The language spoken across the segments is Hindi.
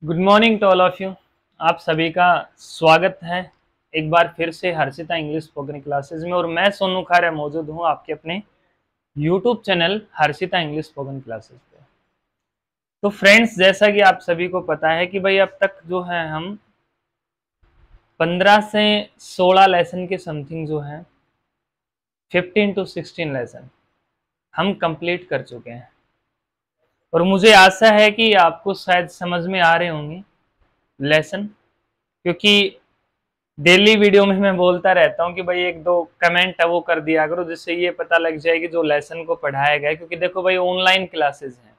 Good morning to all of you. आप सभी का स्वागत है एक बार फिर से हर्षिता इंग्लिश स्पोकन क्लासेस में। और मैं सोनू खारे मौजूद हूँ आपके अपने YouTube channel Harshita English spoken classes पे। तो फ्रेंड्स, जैसा कि आप सभी को पता है कि भाई अब तक जो है हम 15 से 16 लेसन के समथिंग जो है 15 to 16 लेसन हम कंप्लीट कर चुके हैं। और मुझे आशा है कि आपको शायद समझ में आ रहे होंगे लेसन, क्योंकि डेली वीडियो में मैं बोलता रहता हूँ कि भाई एक दो कमेंट है वो कर दिया करो, जिससे ये पता लग जाए कि जो लेसन को पढ़ाया गया है। क्योंकि देखो भाई, ऑनलाइन क्लासेस हैं।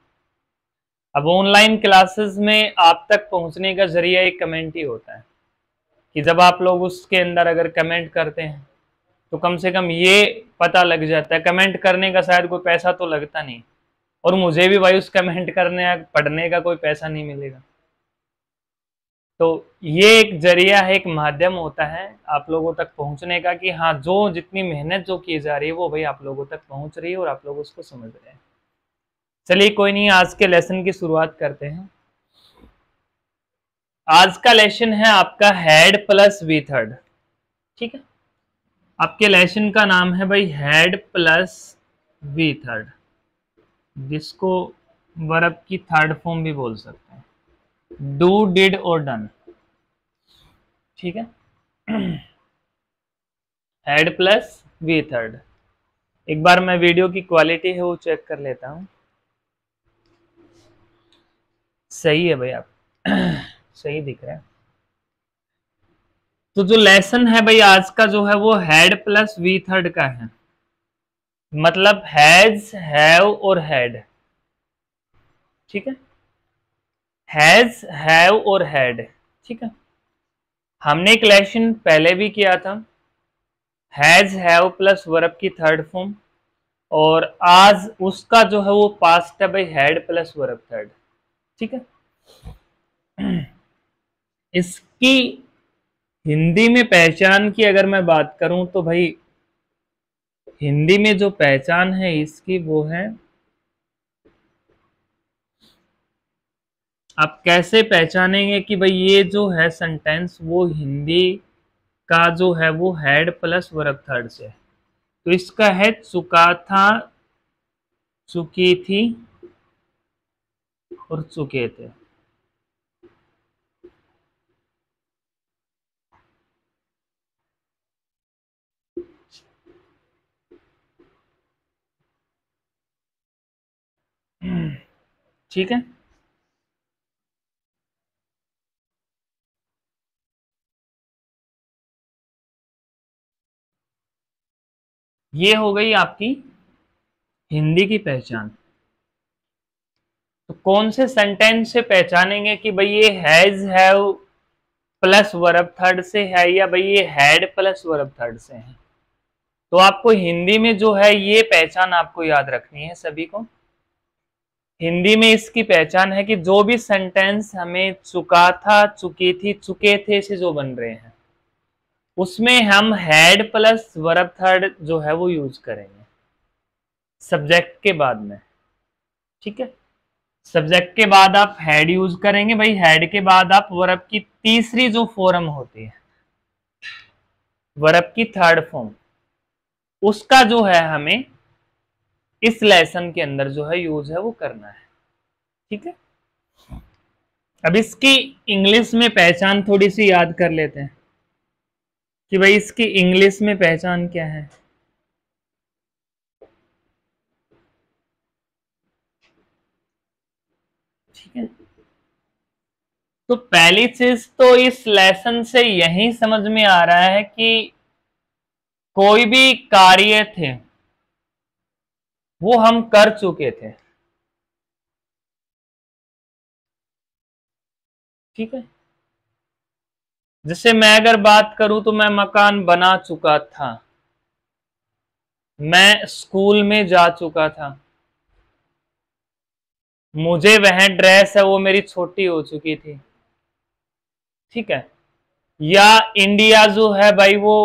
अब ऑनलाइन क्लासेस में आप तक पहुंचने का जरिया एक कमेंट ही होता है कि जब आप लोग उसके अंदर अगर कमेंट करते हैं तो कम से कम ये पता लग जाता है। कमेंट करने का शायद कोई पैसा तो लगता नहीं, और मुझे भी भाई उस कमेंट करने पढ़ने का कोई पैसा नहीं मिलेगा। तो ये एक जरिया है, एक माध्यम होता है आप लोगों तक पहुंचने का कि हाँ, जो जितनी मेहनत जो की जा रही है वो भाई आप लोगों तक पहुंच रही है और आप लोग उसको समझ रहे हैं। चलिए कोई नहीं, आज के लेसन की शुरुआत करते हैं। आज का लेसन है आपका हेड प्लस वी थर्ड। ठीक है, आपके लेसन का नाम है भाई हेड प्लस वी थर्ड, जिसको वर्ब की थर्ड फॉर्म भी बोल सकते हैं, डू, डिड और डन। ठीक है, हेड प्लस वी थर्ड। एक बार मैं वीडियो की क्वालिटी है वो चेक कर लेता हूँ। सही है भाई, आप सही दिख रहा है। तो जो लेसन है भाई आज का जो है वो हेड प्लस वी थर्ड का है, मतलब हैज, हैव और हेड। ठीक है, हैज, हैव और हेड। ठीक है, हमने एक लेसन पहले भी किया था, हैज हैव प्लस वर्ब की थर्ड फॉर्म, और आज उसका जो है वो पास्ट है भाई, हेड प्लस वर्ब थर्ड। ठीक है, इसकी हिंदी में पहचान की अगर मैं बात करूं तो भाई हिंदी में जो पहचान है इसकी वो है, आप कैसे पहचानेंगे कि भाई ये जो है सेंटेंस वो हिंदी का जो है वो हेड प्लस वर्ब थर्ड से है। तो इसका है चुका था, चुकी थी और चुके थे। ठीक है, ये हो गई आपकी हिंदी की पहचान। तो कौन से सेंटेंस से पहचानेंगे कि भाई ये has, have plus verb third से है या भाई ये हेड प्लस वर्ब थर्ड से है? तो आपको हिंदी में जो है ये पहचान आपको याद रखनी है सभी को। हिंदी में इसकी पहचान है कि जो भी सेंटेंस हमें चुका था, चुकी थी, चुके थे से जो बन रहे हैं उसमें हम हेड प्लस वर्ब थर्ड जो है वो यूज करेंगे सब्जेक्ट के बाद में। ठीक है, सब्जेक्ट के बाद आप हेड यूज करेंगे भाई, हेड के बाद आप वर्ब की तीसरी जो फॉर्म होती है, वर्ब की थर्ड फॉर्म, उसका जो है हमें इस लेसन के अंदर जो है यूज है वो करना है। ठीक है, अब इसकी इंग्लिश में पहचान थोड़ी सी याद कर लेते हैं कि भाई इसकी इंग्लिश में पहचान क्या है। ठीक है, तो पहली चीज तो इस लेसन से यही समझ में आ रहा है कि कोई भी कार्य थे वो हम कर चुके थे। ठीक है, जैसे मैं अगर बात करूं तो मैं मकान बना चुका था, मैं स्कूल में जा चुका था, मुझे वह ड्रेस है वो मेरी छोटी हो चुकी थी। ठीक है, या इंडिया जो है भाई वो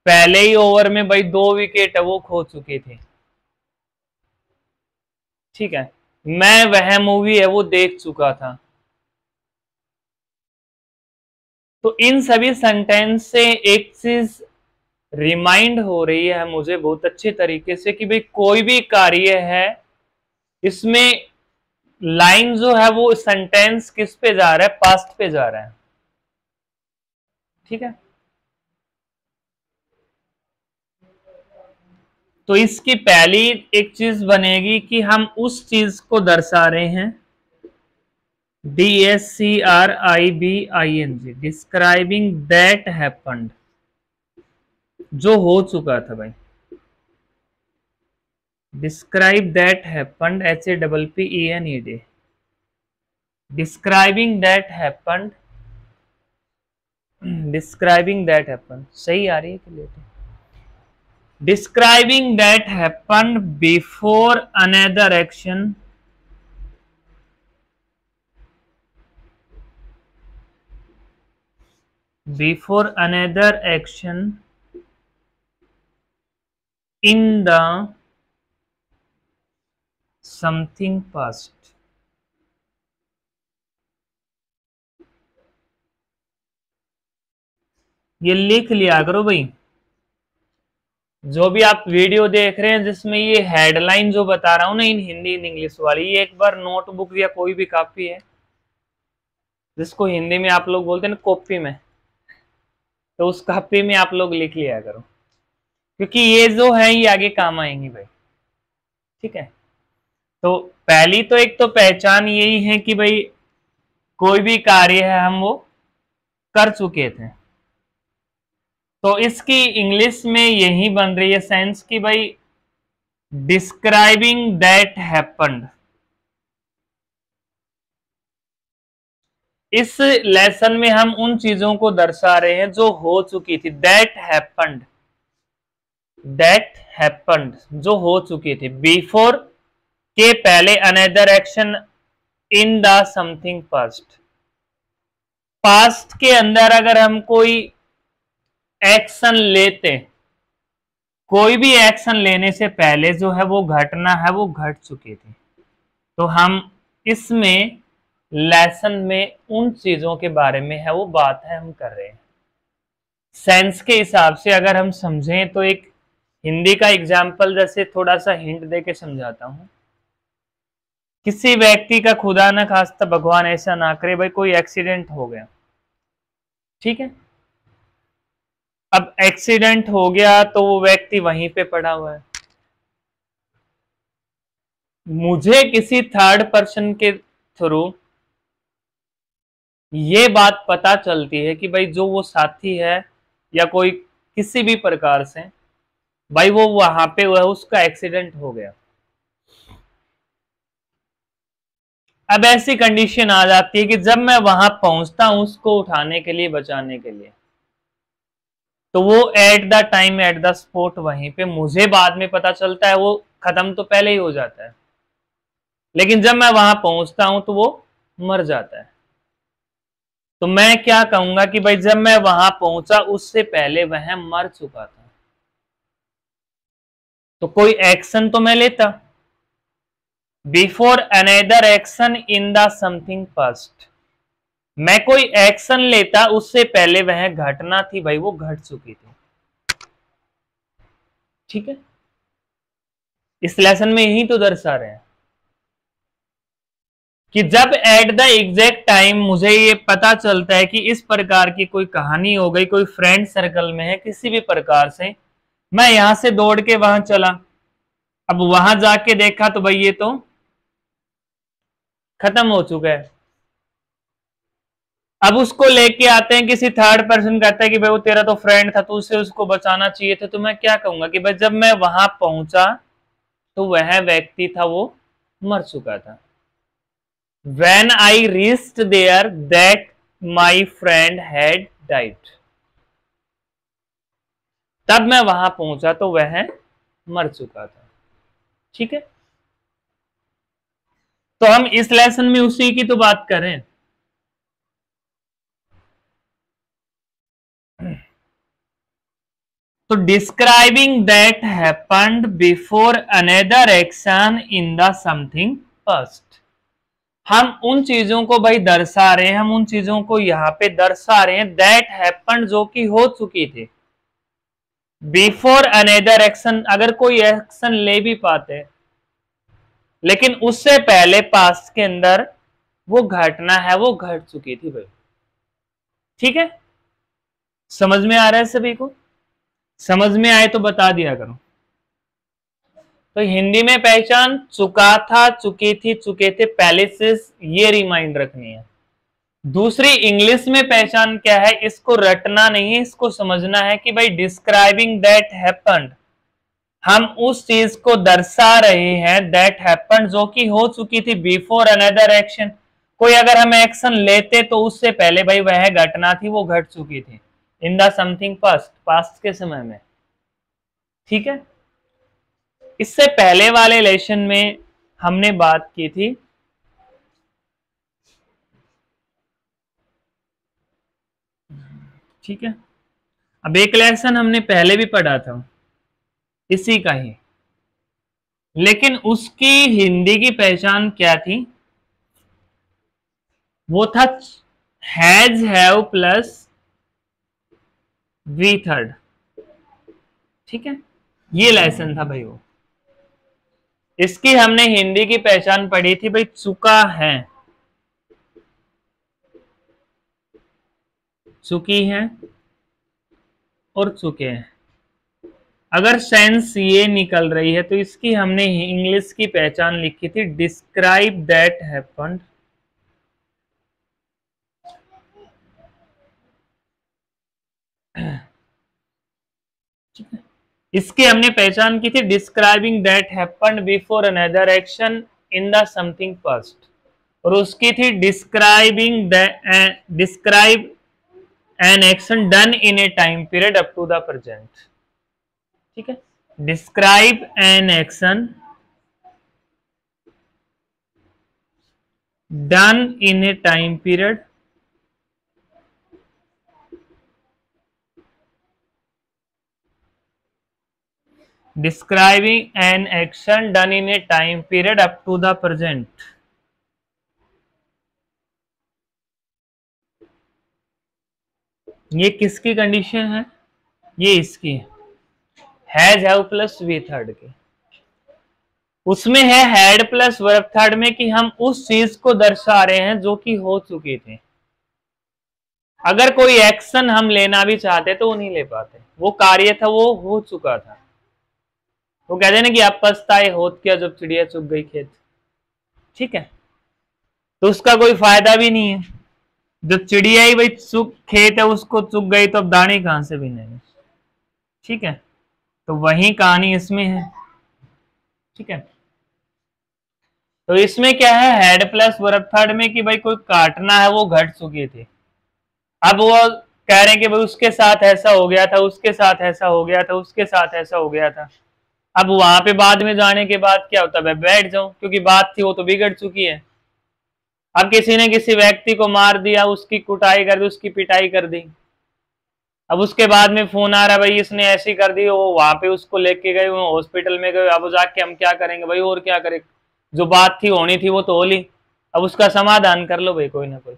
पहले ही ओवर में भाई 2 विकेट है वो खो चुकी थी। ठीक है, मैं वह मूवी है वो देख चुका था। तो इन सभी सेंटेंस से एक चीज रिमाइंड हो रही है मुझे बहुत अच्छे तरीके से कि भाई कोई भी कार्य है इसमें लाइन जो है वो सेंटेंस किस पे जा रहा है, पास्ट पे जा रहा है। ठीक है, तो इसकी पहली एक चीज बनेगी कि हम उस चीज को दर्शा रहे हैं, DSCRIBING, डिस्क्राइबिंग दैट हैपेंड, जो हो चुका था भाई। Describe that happened, HAPPENED, describing that happened, describing that happened सही आ रही है कि लेट है? Describing that happened before another action, before another action in the something past। ये लिख लिया करो भाई, जो भी आप वीडियो देख रहे हैं जिसमें ये हेडलाइन जो बता रहा हूं ना इन हिंदी इन इंग्लिश वाली, ये एक बार नोटबुक या कोई भी कॉपी है जिसको हिंदी में आप लोग बोलते हैं ना कॉपी में, तो उस कॉपी में आप लोग लिख लिया करो, क्योंकि ये जो है ये आगे काम आएंगी भाई। ठीक है, तो पहली तो एक तो पहचान यही है कि भाई कोई भी कार्य है हम वो कर चुके थे, तो इसकी इंग्लिश में यही बन रही है सेंस कि भाई डिस्क्राइबिंग दैट हैपेंड। इस लेसन में हम उन चीजों को दर्शा रहे हैं जो हो चुकी थी, दैट हैपेंड, दैट हैपेंड जो हो चुकी थी, बिफोर के पहले, another action in the something past, past के अंदर अगर हम कोई एक्शन लेते, कोई भी एक्शन लेने से पहले जो है वो घटना है वो घट चुकी थी, तो हम इसमें लेसन में उन चीजों के बारे में है वो बात है हम कर रहे हैं। सेंस के हिसाब से अगर हम समझें तो एक हिंदी का एग्जाम्पल जैसे थोड़ा सा हिंट दे के समझाता हूं। किसी व्यक्ति का खुदा ना खास्ता भगवान ऐसा ना करे भाई कोई एक्सीडेंट हो गया, ठीक है, अब एक्सीडेंट हो गया तो वो व्यक्ति वहीं पे पड़ा हुआ है, मुझे किसी थर्ड पर्सन के थ्रू ये बात पता चलती है कि भाई जो वो साथी है या कोई किसी भी प्रकार से भाई वो वहां पे हुआ, उसका एक्सीडेंट हो गया। अब ऐसी कंडीशन आ जाती है कि जब मैं वहां पहुंचता हूं उसको उठाने के लिए, बचाने के लिए, तो वो at the time at the spot वहीं पे, मुझे बाद में पता चलता है, वो खत्म तो पहले ही हो जाता है, लेकिन जब मैं वहां पहुंचता हूं तो वो मर जाता है। तो मैं क्या कहूंगा कि भाई जब मैं वहां पहुंचा उससे पहले वह मर चुका था, तो कोई एक्शन तो मैं लेता, before another action in the something past, मैं कोई एक्शन लेता उससे पहले वह घटना थी भाई वो घट चुकी थी। ठीक है, इस लेसन में यही तो दर्शा रहे हैं कि जब एट द एग्जैक्ट टाइम मुझे ये पता चलता है कि इस प्रकार की कोई कहानी हो गई, कोई फ्रेंड सर्कल में है किसी भी प्रकार से, मैं यहां से दौड़ के वहां चला, अब वहां जाके देखा तो भाई ये तो खत्म हो चुका है। अब उसको लेके आते हैं, किसी थर्ड पर्सन कहता है कि भाई वो तेरा तो फ्रेंड था, तो उसे उसको बचाना चाहिए था, तो मैं क्या कहूंगा कि भाई जब मैं वहां पहुंचा तो वह व्यक्ति था वो मर चुका था। When I reached there, that my friend had died, तब मैं वहां पहुंचा तो वह मर चुका था। ठीक है, तो हम इस लेसन में उसी की तो बात करें। तो describing that happened before another action in the something past, हम उन चीजों को भाई दर्शा रहे हैं, हम उन चीजों को यहाँ पे दर्शा रहे हैं दैट हैपेंड, जो कि हो चुकी थी, बिफोर अनदर एक्शन। अगर कोई एक्शन ले भी पाते लेकिन उससे पहले पास्ट के अंदर वो घटना है वो घट चुकी थी भाई। ठीक है, समझ में आ रहा है सभी को? समझ में आए तो बता दिया करो। तो हिंदी में पहचान चुका था, चुकी थी, चुके थे, पहले से ये रिमाइंड रखनी है। दूसरी इंग्लिश में पहचान क्या है, इसको रटना नहीं है, इसको समझना है कि भाई डिस्क्राइबिंग दैट हैपेंड, हम उस चीज को दर्शा रहे हैं दैट हैपेंड, जो कि हो चुकी थी, बिफोर अनदर एक्शन। कोई अगर हम एक्शन लेते तो उससे पहले भाई वह घटना थी वो घट चुकी थी, इन द समथिंग पास्ट, पास्ट के समय में। ठीक है, इससे पहले वाले लेसन में हमने बात की थी ठीक है, अब एक लेसन हमने पहले भी पढ़ा था इसी का ही, लेकिन उसकी हिंदी की पहचान क्या थी, वो था has, have plus V third. ठीक है, ये लेसन था भाई वो। इसकी हमने हिंदी की पहचान पढ़ी थी भाई, चुका है, चुकी है और चुके हैं। अगर सेंस ये निकल रही है तो इसकी हमने इंग्लिश की पहचान लिखी थी डिस्क्राइब दैट हैपेंड, इसकी हमने पहचान की थी describing that happened before another action in the something past, और उसकी थी describing describe an action done in a time period up to the present. ठीक है, describe an action done in a time period describing an action done in a time period up to the present। ये किसकी कंडीशन है, ये इसकी has, have plus V third की। उसमें है हैड प्लस वर्ब थर्ड में कि हम उस चीज को दर्शा रहे हैं जो कि हो चुकी थी। अगर कोई एक्शन हम लेना भी चाहते तो वो नहीं ले पाते, वो कार्य था वो हो चुका था। वो कहते ना कि आप पछताए होत क्या जब चिड़िया चुग गई खेत। ठीक है, तो उसका कोई फायदा भी नहीं है, जब चिड़िया ही भाई चुग खेत है उसको चुग गई तो अब दाने कहां से बिनेंगे। ठीक है, तो वही कहानी इसमें है। ठीक है, तो इसमें क्या है हेड प्लस वर्ब थर्ड में कि भाई कोई काटना है वो घट चुकी थी। अब वो कह रहे हैं कि भाई उसके साथ ऐसा हो गया था, उसके साथ ऐसा हो गया था, उसके साथ ऐसा हो गया था। अब वहां पे बाद में जाने के बाद क्या होता है, बैठ जाओ, क्योंकि बात थी वो तो बिगड़ चुकी है। अब किसी ने किसी व्यक्ति को मार दिया, उसकी कुटाई कर दी, उसकी पिटाई कर दी। अब उसके बाद में फोन आ रहा है भाई इसने ऐसी कर दी, वो वहां पे उसको लेके गए, हॉस्पिटल में गए। अब जाके हम क्या करेंगे भाई, और क्या करें, जो बात थी होनी थी वो तो हो ली, अब उसका समाधान कर लो भाई कोई ना कोई।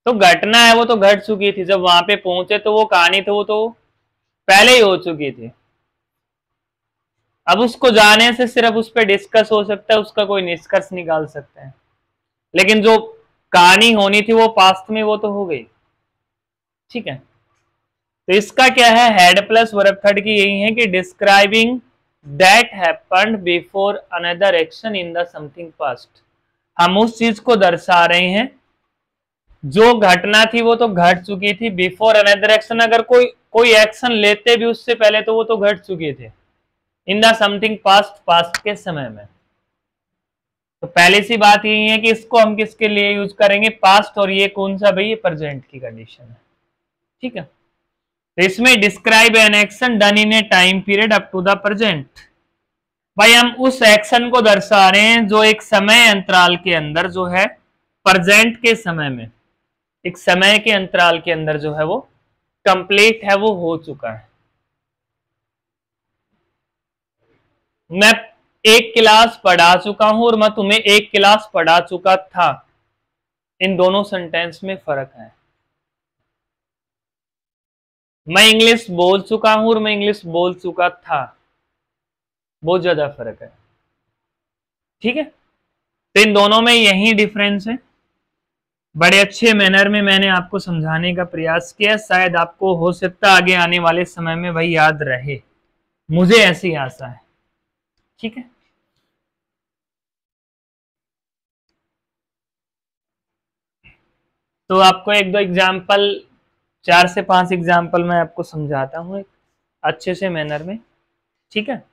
तो घटना है वो तो घट चुकी थी, जब वहां पे पहुंचे तो वो कहानी तो वो तो पहले ही हो चुकी थी। अब उसको जाने से सिर्फ उस पर डिस्कस हो सकता है, उसका कोई निष्कर्ष निकाल सकते हैं, लेकिन जो कहानी होनी थी वो पास्ट में वो तो हो गई। ठीक है, तो इसका क्या है हेड प्लस वर्ब थर्ड की यही है कि describing that happened before another action in the something past. हम उस चीज को दर्शा रहे हैं जो घटना थी वो तो घट चुकी थी, बिफोर अनदर एक्शन, अगर कोई एक्शन लेते भी उससे पहले तो वो तो घट चुके थे, इन द समथिंग पास्ट, पास्ट के समय में। तो पहली सी बात यही है कि इसको हम किसके लिए यूज करेंगे, पास्ट, और ये कौन सा भाई, ये प्रेजेंट की कंडीशन है। ठीक है, तो इसमें describe an action done in a time period up to the present, भाई हम उस एक्शन को दर्शा रहे हैं जो एक समय अंतराल के अंदर जो है प्रेजेंट के समय में, एक समय के अंतराल के अंदर जो है वो कंप्लीट है, वो हो चुका है। मैं एक क्लास पढ़ा चुका हूं और मैं तुम्हें एक क्लास पढ़ा चुका था, इन दोनों सेंटेंस में फर्क है। मैं इंग्लिश बोल चुका हूं और मैं इंग्लिश बोल चुका था, बहुत ज्यादा फर्क है। ठीक है, तो इन दोनों में यही डिफरेंस है। बड़े अच्छे मैनर में मैंने आपको समझाने का प्रयास किया, शायद आपको हो सकता आगे आने वाले समय में भाई याद रहे, मुझे ऐसी आशा है। ठीक है, तो आपको एक दो एग्जाम्पल, 4 से 5 एग्जाम्पल मैं आपको समझाता हूँ अच्छे से मैनर में। ठीक है,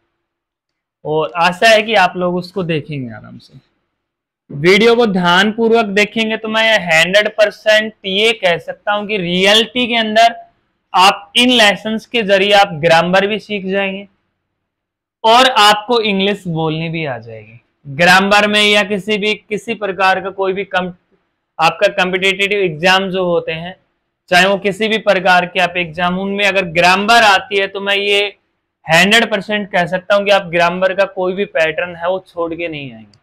और आशा है कि आप लोग उसको देखेंगे आराम से, वीडियो को ध्यान पूर्वक देखेंगे तो मैं 100% ये कह सकता हूं कि रियलिटी के अंदर आप इन लेसन्स के जरिए आप ग्रामर भी सीख जाएंगे और आपको इंग्लिश बोलनी भी आ जाएगी। ग्रामर में या किसी प्रकार का कोई भी आपका कॉम्पिटिटिव एग्जाम जो होते हैं, चाहे वो किसी भी प्रकार के आप एग्जाम, उनमें अगर ग्रामर आती है तो मैं ये 100% कह सकता हूं कि आप ग्रामर का कोई भी पैटर्न है वो छोड़ के नहीं आएंगे।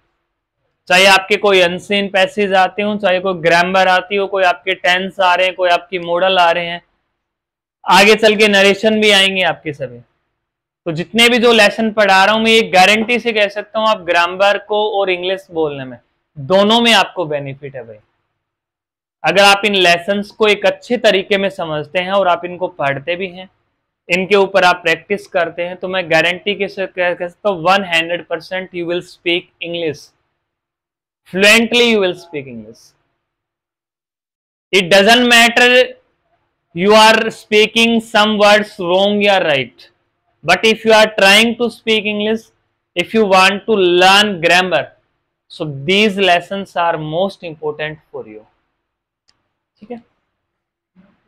चाहे आपके कोई अनसीन पैसेज आते हो, चाहे कोई ग्रामर आती हो, कोई आपके टेंस आ रहे हैं, कोई आपकी मॉडल आ रहे हैं, आगे चल के नरेशन भी आएंगे आपके सभी। तो जितने भी जो लेसन पढ़ा रहा हूं मैं ये गारंटी से कह सकता हूं आप ग्रामर को और इंग्लिश बोलने में दोनों में आपको बेनिफिट है भाई। अगर आप इन लेसन्स को एक अच्छे तरीके में समझते हैं और आप इनको पढ़ते भी हैं, इनके ऊपर आप प्रैक्टिस करते हैं, तो मैं गारंटी के साथ कह सकता हूं 100% you will speak English fluently, you will speak English. It doesn't matter you are speaking some words wrong or right, but if you are trying to speak English, if you want to learn grammar, so these lessons are most important for you. ठीक है,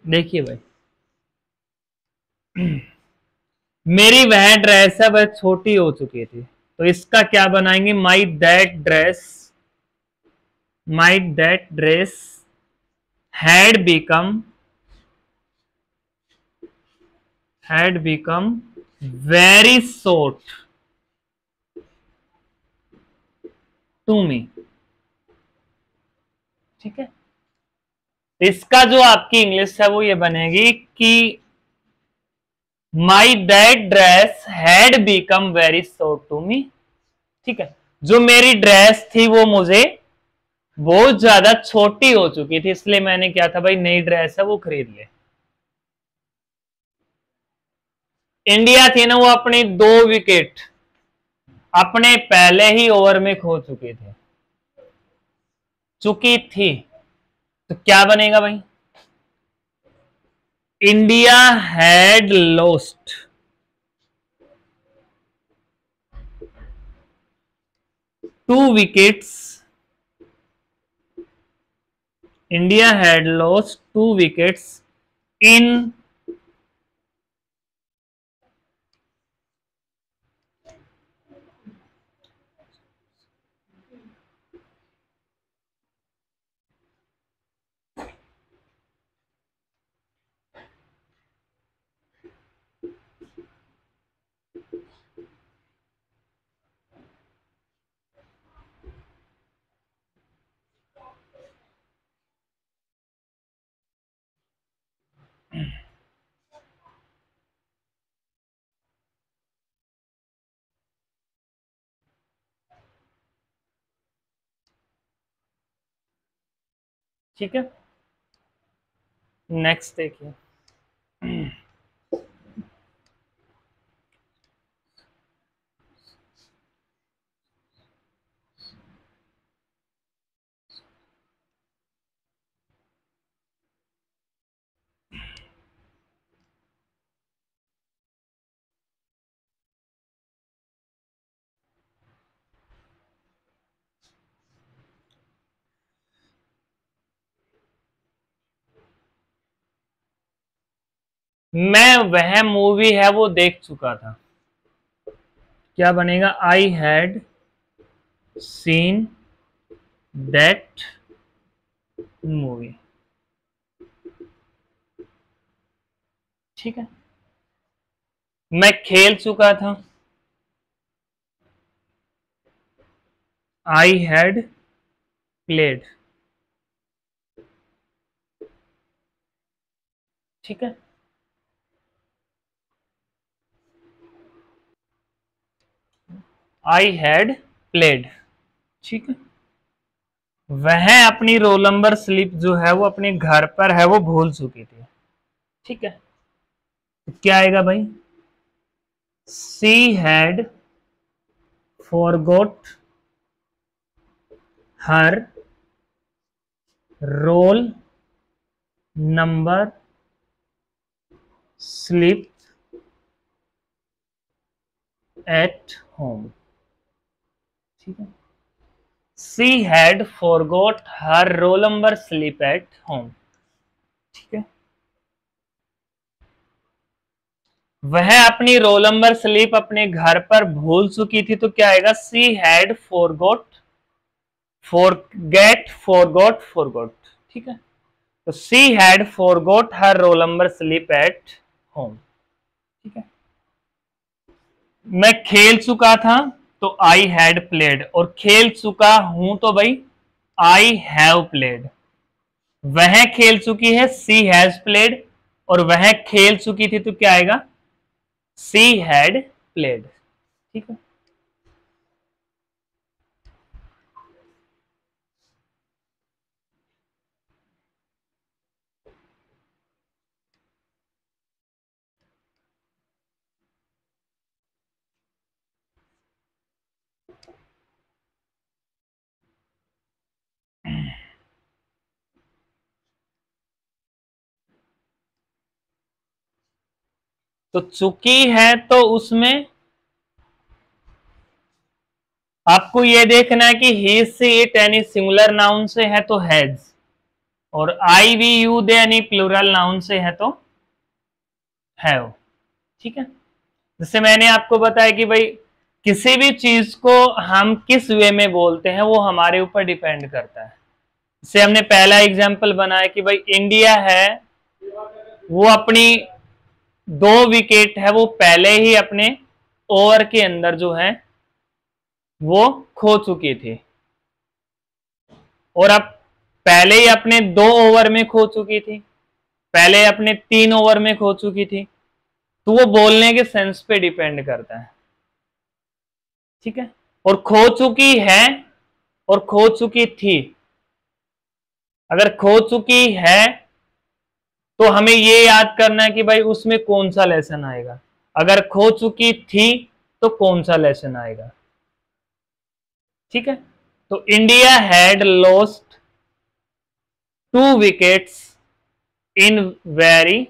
देखिए भाई, मेरी वह ड्रेस है वह छोटी हो चुकी थी, तो इसका क्या बनाएंगे, माई that dress had become very short to me। ठीक है, इसका जो आपकी इंग्लिश है वो ये बनेगी कि my that dress had become very short to me. ठीक है, जो मेरी ड्रेस थी वो मुझे बहुत ज्यादा छोटी हो चुकी थी, इसलिए मैंने क्या था भाई, नई ड्रेस है वो खरीद ले। इंडिया थी ना वो अपनी 2 विकेट अपने पहले ही ओवर में खो चुकी थी, तो क्या बनेगा भाई, India had lost 2 wickets, India had lost 2 wickets in ठीक है, नेक्स्ट देखिए, मैं वह मूवी है वो देख चुका था, क्या बनेगा, I had seen that movie. ठीक है, मैं खेल चुका था, आई हैड प्लेड। ठीक है, आई हैड प्लेड। ठीक है, वह अपनी रोल नंबर स्लिप जो है वो अपने घर पर है वो भूल चुकी थी। ठीक है, तो क्या आएगा भाई, she had forgot her roll number slip at home. ठीक है, she had forgot her roll number slip at home. ठीक है, वह अपनी रोल नंबर स्लिप अपने घर पर भूल चुकी थी, तो क्या आएगा, सी हैड फॉरगॉट, फॉरगॉट। ठीक है, तो she had forgot her roll number slip at home. ठीक है, मैं खेल चुका था तो आई हैड प्लेड, और खेल चुका हूं तो भाई आई हैव प्लेड। वह खेल चुकी है, सी हैज प्लेड, और वह खेल चुकी थी तो क्या आएगा, सी हैड प्लेड। ठीक है, तो चुकी है तो उसमें आपको यह देखना है कि ही से इट एनी सिंगुलर नाउन से है तो हैज, और I we you they any plural noun से है तो हैव। ठीक है, जैसे मैंने आपको बताया कि भाई किसी भी चीज को हम किस वे में बोलते हैं वो हमारे ऊपर डिपेंड करता है। जैसे हमने पहला एग्जांपल बनाया कि भाई इंडिया है, वो अपनी 2 विकेट है वो पहले ही अपने ओवर के अंदर जो है वो खो चुकी थी, और अब पहले ही अपने 2 ओवर में खो चुकी थी, पहले अपने 3 ओवर में खो चुकी थी, तो वो बोलने के सेंस पे डिपेंड करता है। ठीक है, और खो चुकी है और खो चुकी थी, अगर खो चुकी है तो हमें ये याद करना है कि भाई उसमें कौन सा लेसन आएगा, अगर खो चुकी थी तो कौन सा लेसन आएगा। ठीक है, तो India had lost 2 wickets in very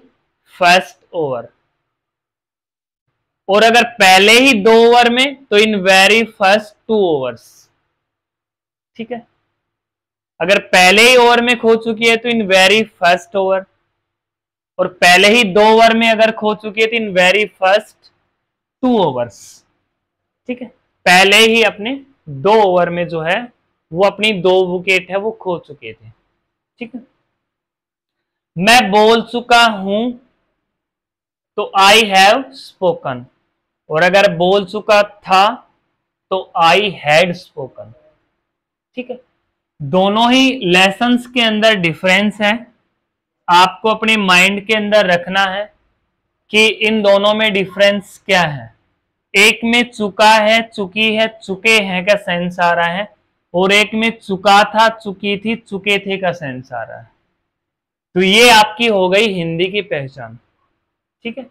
first over, और अगर पहले ही 2 ओवर में तो इन वेरी फर्स्ट 2 ओवर्स। ठीक है, अगर पहले ही ओवर में खो चुकी है तो इन वेरी फर्स्ट ओवर, और पहले ही 2 ओवर में अगर खो चुकी है तो इन वेरी फर्स्ट 2 ओवर्स। ठीक है, पहले ही अपने 2 ओवर में जो है वो अपनी 2 विकेट है वो खो चुके थे। ठीक है, मैं बोल चुका हूं तो आई हैव स्पोकन, और अगर बोल चुका था तो आई हैड स्पोकन। ठीक है, दोनों ही लेसन्स के अंदर डिफरेंस है, आपको अपने माइंड के अंदर रखना है कि इन दोनों में डिफरेंस क्या है। एक में चुका है, चुकी है, चुके हैं का सेंस आ रहा है, और एक में चुका था, चुकी थी, चुके थे का सेंस आ रहा है। तो ये आपकी हो गई हिंदी की पहचान। ठीक है,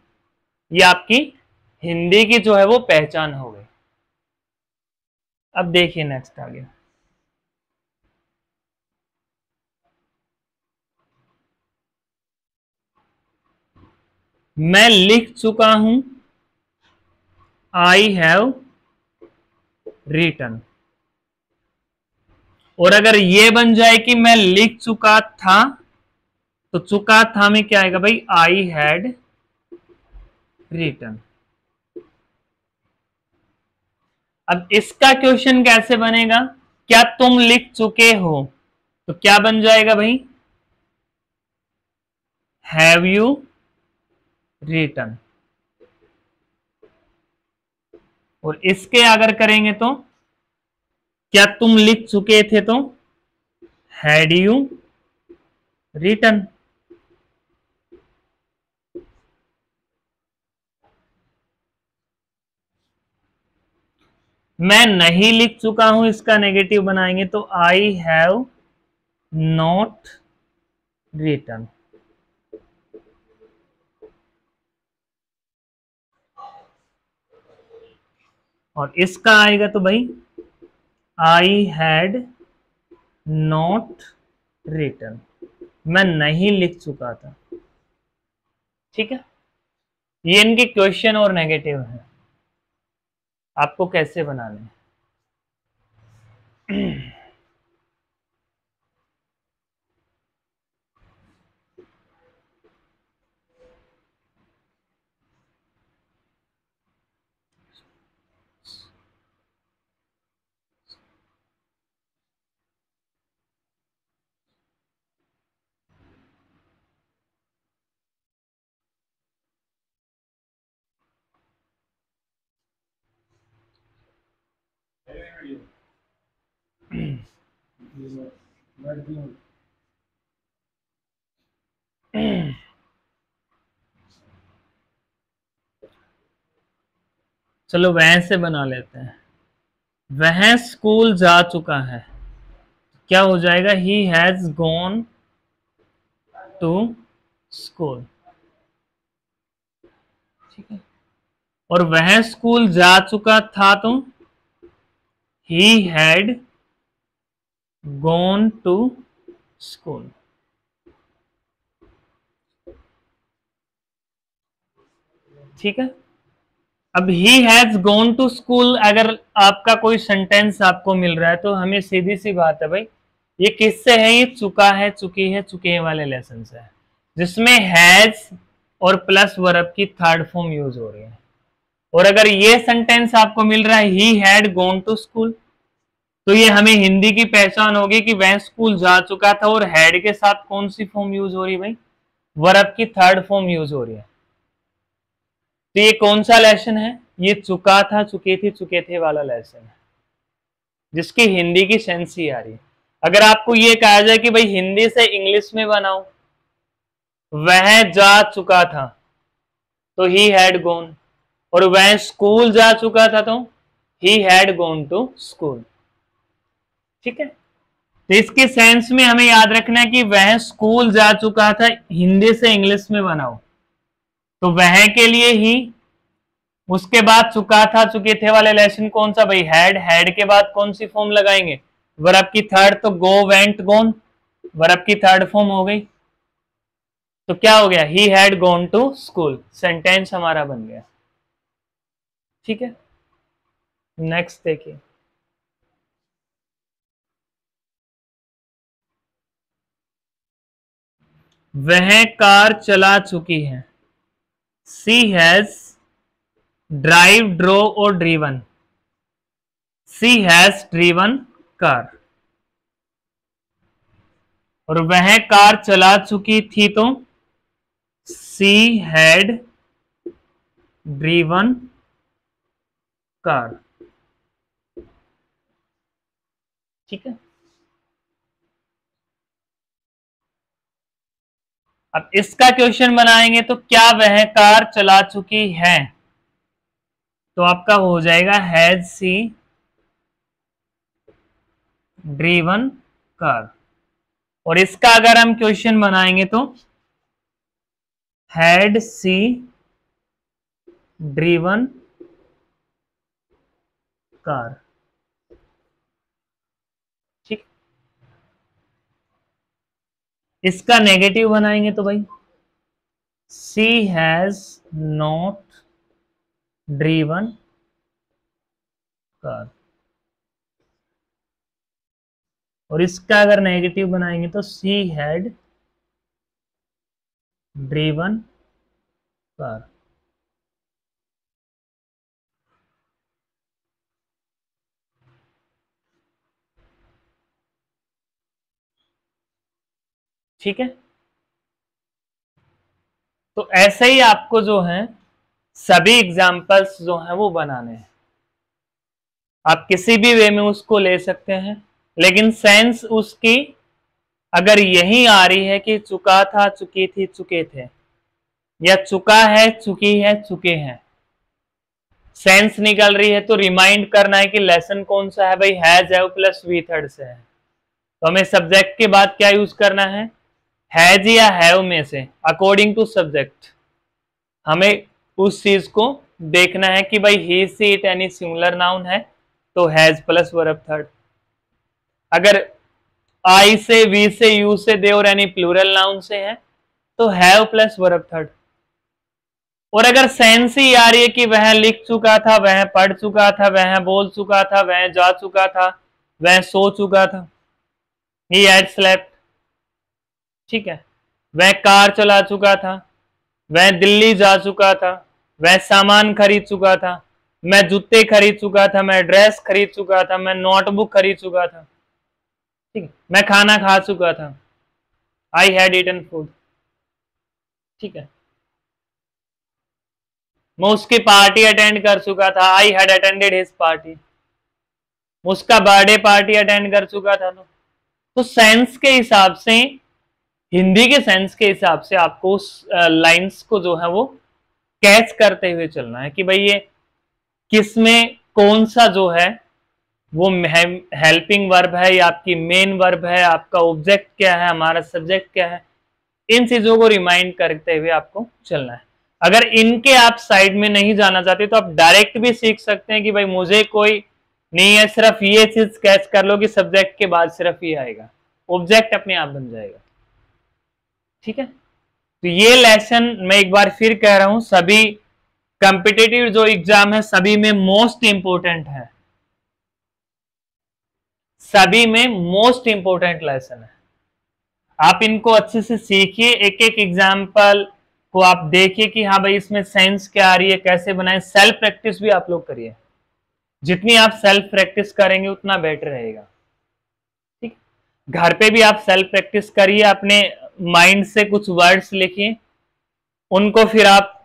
ये आपकी हिंदी की जो है वो पहचान हो गई। अब देखिए नेक्स्ट आ गया, मैं लिख चुका हूं, आई हैव रिटन, और अगर ये बन जाए कि मैं लिख चुका था तो चुका था में क्या आएगा भाई, आई हैड रिटन। अब इसका क्वेश्चन कैसे बनेगा, क्या तुम लिख चुके हो, तो क्या बन जाएगा भाई, हैव यू रिटन। और इसके अगर करेंगे तो क्या तुम लिख चुके थे तो हैड यू रिटन। मैं नहीं लिख चुका हूं, इसका नेगेटिव बनाएंगे तो आई हैव नॉट रिटन। और इसका आएगा तो भाई आई हैड नॉट रिटन, मैं नहीं लिख चुका था। ठीक है, ये इनके क्वेश्चन और नेगेटिव है, आपको कैसे बनाने हैं। चलो वह से बना लेते हैं। वह स्कूल जा चुका है, क्या हो जाएगा, he has gone to school. ठीक है, और वह स्कूल जा चुका था तो he had gone to school. ठीक है, अब he has gone to school, अगर आपका कोई सेंटेंस आपको मिल रहा है तो हमें सीधी सी बात है भाई, ये किससे है, ये चुका है, चुकी है, चुके वाले लेसन से है, जिसमें हैज और प्लस वर्ब की थर्ड फॉर्म यूज हो रही है। और अगर ये सेंटेंस आपको मिल रहा है he had gone to school, तो ये हमें हिंदी की पहचान होगी कि वह स्कूल जा चुका था, और हैड के साथ कौन सी फॉर्म यूज हो रही है भाई, वर्ब की थर्ड फॉर्म यूज हो रही है। तो ये कौन सा लेसन है, ये चुका था, चुके थी, चुके थे वाला लेसन है, जिसकी हिंदी की सेंस ही आ रही है। अगर आपको ये कहा जाए कि भाई हिंदी से इंग्लिश में बनाओ, वह जा चुका था तो ही हैड गॉन, और वह स्कूल जा चुका था तो he had gone to school. ठीक है, तो इसके सेंस में हमें याद रखना है कि वह स्कूल जा चुका था, हिंदी से इंग्लिश में बनाओ तो वह के लिए ही, उसके बाद चुका था, चुके थे वाले लेसन कौन सा भाई, हैड, हैड के बाद कौन सी फॉर्म लगाएंगे, वर्ब की थर्ड, तो गो वेंट गॉन, वर्ब की थर्ड फॉर्म हो गई, तो क्या हो गया, he had gone to school, sentence हमारा बन गया। ठीक है, नेक्स्ट देखिए, वह कार चला चुकी है, सी हैज ड्राइव, ड्रो और driven, she has driven car, और वह कार चला चुकी थी तो सी हैड ड्रीवन कार। ठीक है, अब इसका क्वेश्चन बनाएंगे तो क्या वह कार चला चुकी है, तो आपका हो जाएगा हैज सी ड्रीवन कार, और इसका अगर हम क्वेश्चन बनाएंगे तो हैड सी ड्रीवन कार। ठीक, इसका नेगेटिव बनाएंगे तो भाई सी हैज नॉट ड्रीवन कार, और इसका अगर नेगेटिव बनाएंगे तो सी हैड ड्रीवन कार। ठीक है, तो ऐसे ही आपको जो है सभी एग्जाम्पल्स जो है वो बनाने हैं। आप किसी भी वे में उसको ले सकते हैं, लेकिन सेंस उसकी अगर यही आ रही है कि चुका था, चुकी थी, चुके थे, या चुका है, चुकी है, चुके हैं, सेंस निकल रही है, तो रिमाइंड करना है कि लेसन कौन सा है भाई, has have plus V third से है। तो हमें सब्जेक्ट के बाद क्या यूज करना है, हैज या हैव में से अकॉर्डिंग टू सब्जेक्ट हमें उस चीज को देखना है कि भाई he she it any singular noun है तो हैज प्लस वर्ब थर्ड, अगर आई से, वी से, यू से, दे और एनी प्लूरल नाउन से है तो हैव प्लस वर्ब थर्ड। और अगर सेंस ही आ रही है कि वह लिख चुका था, वह पढ़ चुका था, वह बोल चुका था, वह जा चुका था, वह सो चुका था, ही हैड स्लेप्ट, ठीक है, वह कार चला चुका था, वह दिल्ली जा चुका था, वह सामान खरीद चुका था, मैं जूते खरीद चुका था, मैं ड्रेस खरीद चुका था, मैं नोटबुक खरीद चुका था, ठीक है, मैं खाना खा चुका था, आई हैड ईटन फूड, ठीक है, मैं उसकी पार्टी अटेंड कर चुका था, I had attended his party, उसका बर्थडे पार्टी अटेंड कर चुका था। तो सेंस के हिसाब से, हिंदी के सेंस के हिसाब से आपको उस लाइंस को जो है वो कैच करते हुए चलना है कि भाई ये किसमें कौन सा जो है वो हेल्पिंग वर्ब है या आपकी मेन वर्ब है, आपका ऑब्जेक्ट क्या है, हमारा सब्जेक्ट क्या है, इन चीजों को रिमाइंड करते हुए आपको चलना है। अगर इनके आप साइड में नहीं जाना चाहते तो आप डायरेक्ट भी सीख सकते हैं कि भाई मुझे कोई नहीं है, सिर्फ ये चीज कैच कर लो कि सब्जेक्ट के बाद सिर्फ ये आएगा, ऑब्जेक्ट अपने आप बन जाएगा, ठीक है। तो ये लेसन मैं एक बार फिर कह रहा हूं, सभी कॉम्पिटिटिव जो एग्जाम है सभी में मोस्ट इंपोर्टेंट है, सभी में मोस्ट इंपोर्टेंट लेसन है। आप इनको अच्छे से सीखिए, एक एक एग्जाम्पल को आप देखिए कि हाँ भाई इसमें सेंस क्या आ रही है, कैसे बनाए, सेल्फ प्रैक्टिस भी आप लोग करिए, जितनी आप सेल्फ प्रैक्टिस करेंगे उतना बेटर रहेगा, ठीक। घर पे भी आप सेल्फ प्रैक्टिस करिए, अपने माइंड से कुछ वर्ड्स लिखिए, उनको फिर आप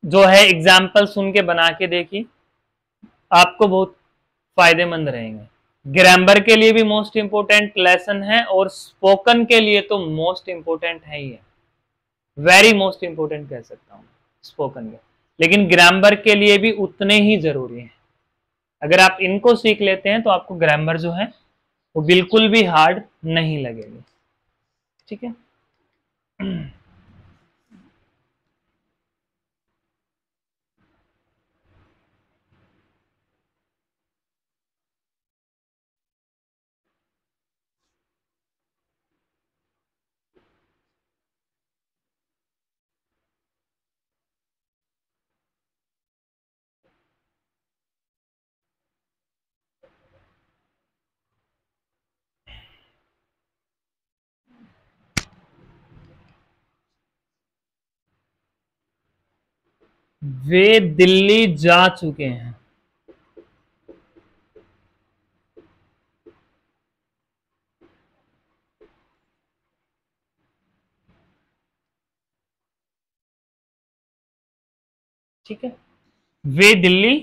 जो है एग्जाम्पल सुन के बना के देखिए, आपको बहुत फायदेमंद रहेंगे। ग्रामर के लिए भी मोस्ट इंपोर्टेंट लेसन है और स्पोकन के लिए तो मोस्ट इंपोर्टेंट है ही है, वेरी मोस्ट इंपोर्टेंट कह सकता हूँ स्पोकन के, लेकिन ग्रामर के लिए भी उतने ही जरूरी है। अगर आप इनको सीख लेते हैं तो आपको ग्रामर जो है वो बिल्कुल भी हार्ड नहीं लगेगी, ठीक है। वे दिल्ली जा चुके हैं, ठीक है, वे दिल्ली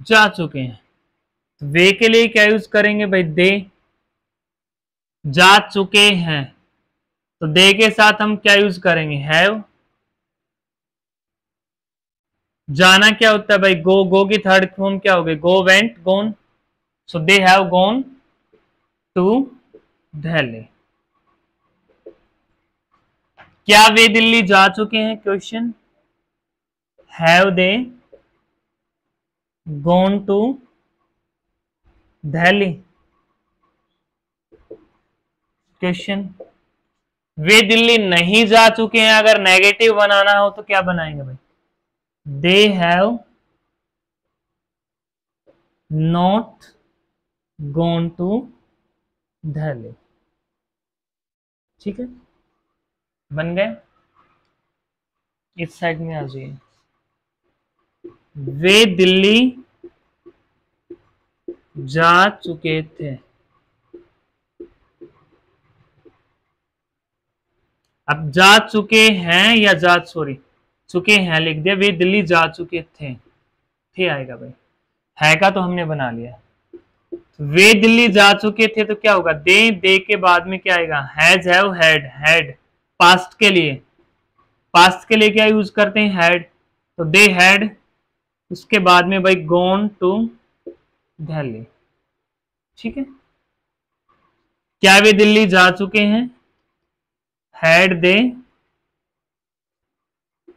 जा चुके हैं, वे के लिए क्या यूज करेंगे भाई, दे, जा चुके हैं तो दे के साथ हम क्या यूज करेंगे, हैव, जाना क्या होता है भाई, गो, गो की थर्ड फॉर्म क्या हो गई, go, went, gone, so they have gone to Delhi. क्या वे दिल्ली जा चुके हैं, question, have they gone to Delhi, question. वे दिल्ली नहीं जा चुके हैं, अगर नेगेटिव बनाना हो तो क्या बनाएंगे भाई, they have not gone to Delhi, ठीक है, बन गए। इस साइड में आ जाइए, वे दिल्ली जा चुके थे, अब जा चुके हैं या चुके हैं लिख दिया, वे दिल्ली जा चुके थे आएगा भाई, है का तो हमने बना लिया, वे दिल्ली जा चुके थे तो क्या होगा, दे के बाद में क्या आएगा, हैज, हैव, हैड। पास्ट के लिए, पास्ट के लिए क्या यूज करते हैं, हैड, तो दे हैड, उसके बाद में भाई गोन टू दिल्ली। ठीक है, क्या वे दिल्ली जा चुके हैं, had they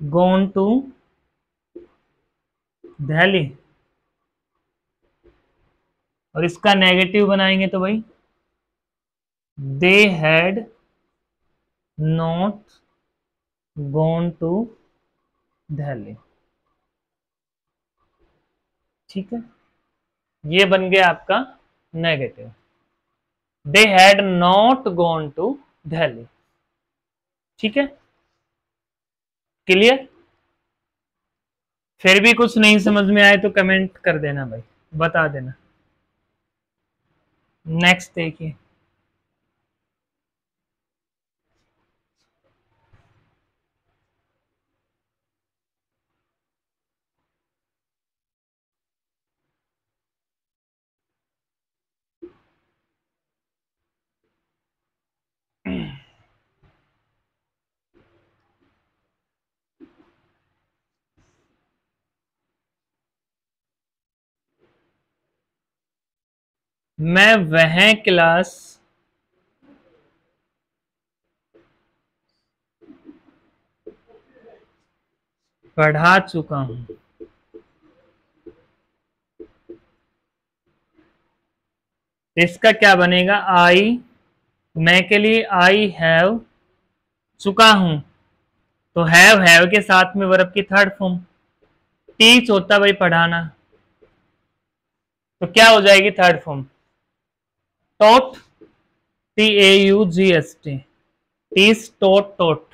gone to Delhi. और इसका नेगेटिव बनाएंगे तो भाई they had not gone to Delhi. ठीक है, ये बन गया आपका negative, they had not gone to Delhi. ठीक है, क्लियर। फिर भी कुछ नहीं समझ में आए तो कमेंट कर देना भाई, बता देना। नेक्स्ट देखिए, मैं वह क्लास पढ़ा चुका हूं। इसका क्या बनेगा, आई, मैं के लिए आई हैव चुका हूं, तो हैव के साथ में वर्ब की थर्ड फॉर्म, टीच होता भाई पढ़ाना, तो क्या हो जाएगी third form, taught, TAUGST, teach, taught.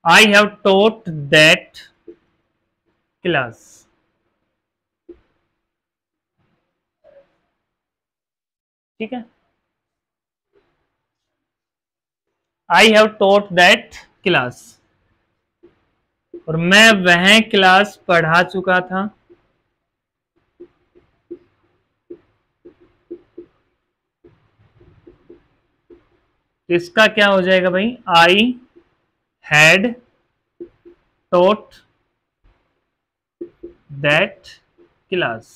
I have taught that class. ठीक है, I have taught that class, और मैं वह क्लास पढ़ा चुका था। इसका क्या हो जाएगा भाई, I had taught that class.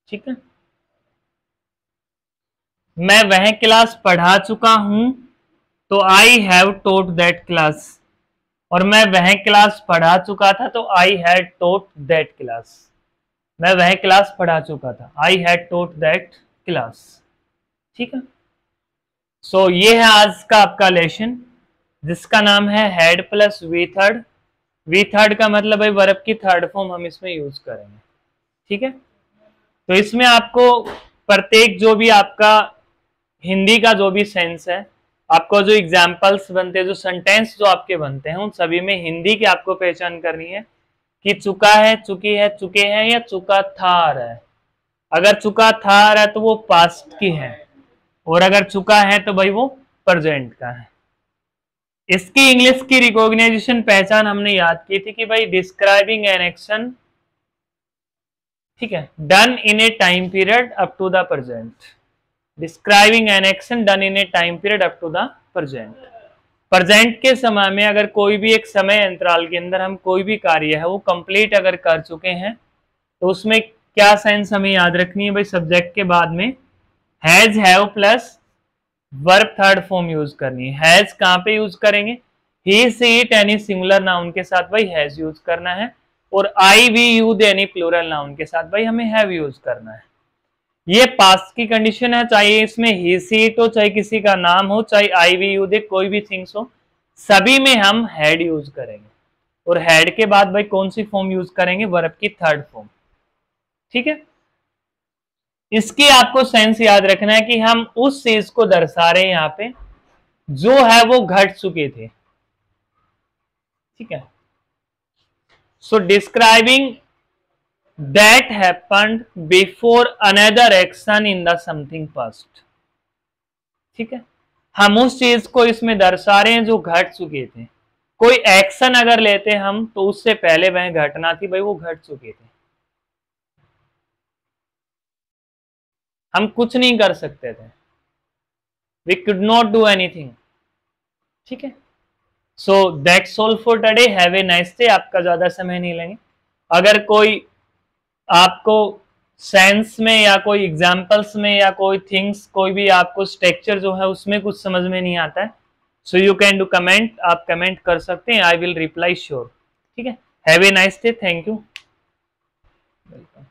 ठीक है, मैं वह क्लास पढ़ा चुका हूं, तो I have taught that class, और मैं वह क्लास पढ़ा चुका था तो I had taught that class. मैं वह क्लास पढ़ा चुका था, I had taught that class. ठीक है, सो ये है आज का आपका लेसन, जिसका नाम है had plus V third. V third का मतलब भाई वर्ब की थर्ड फॉर्म हम इसमें यूज करेंगे। ठीक है, तो इसमें आपको प्रत्येक जो भी आपका हिंदी का जो भी सेंस है, आपको जो एग्जाम्पल्स बनते हैं, जो सेंटेंस जो आपके बनते हैं, उन सभी में हिंदी की आपको पहचान करनी है कि चुका है, चुकी है, चुके हैं, या चुका था आ रहा है। अगर चुका था आ रहा है तो वो पास्ट की है, और अगर चुका है तो भाई वो प्रेजेंट का है। इसकी इंग्लिश की रिकॉग्नाइजेशन पहचान हमने याद की थी कि भाई डिस्क्राइबिंग एन एक्शन, ठीक है, done in a time period up to the present. Describing an action done in a time period up to the present. Present के समय में अगर कोई भी एक समय अंतराल के अंदर हम कोई भी कार्य है वो कंप्लीट अगर कर चुके हैं, तो उसमें क्या सेंस हमें याद रखनी है भाई, सब्जेक्ट के बाद में has, have plus verb third form use करनी है। हैज कहां पे यूज करेंगे, he, she, it any singular noun के साथ भाई हैज यूज करना है, और I, we, you, they any plural noun के साथ भाई हमें हैव यूज करना है। ये पास्ट की कंडीशन है, चाहे इसमें ही, सी, इट हो, चाहे किसी का नाम हो, चाहे आई, वी, यू, दे कोई भी थिंग्स हो, सभी में हम हैड यूज करेंगे। और हैड के बाद भाई कौन सी फॉर्म यूज करेंगे, वर्ब की थर्ड फॉर्म। ठीक है, इसकी आपको सेंस याद रखना है कि हम उस चीज को दर्शा रहे हैं यहाँ पे जो है वो घट चुके थे। ठीक है, so describing that happened before another action in the something past. ठीक है, हम उस चीज को इसमें दर्शा रहे हैं जो घट चुके थे। कोई एक्शन अगर लेते हम तो उससे पहले वह घटना थी भाई, वो घट चुकी थी, हम कुछ नहीं कर सकते थे, we could not do anything. ठीक है, so that's all for today, have a nice day. आपका ज्यादा समय नहीं लेंगे। अगर कोई आपको सेंस में या कोई एग्जाम्पल्स में या कोई थिंग्स, कोई भी आपको स्ट्रक्चर जो है उसमें कुछ समझ में नहीं आता है, so you can do comment, आप कमेंट कर सकते हैं, आई विल रिप्लाई श्योर। ठीक है, have a nice day, thank you, welcome.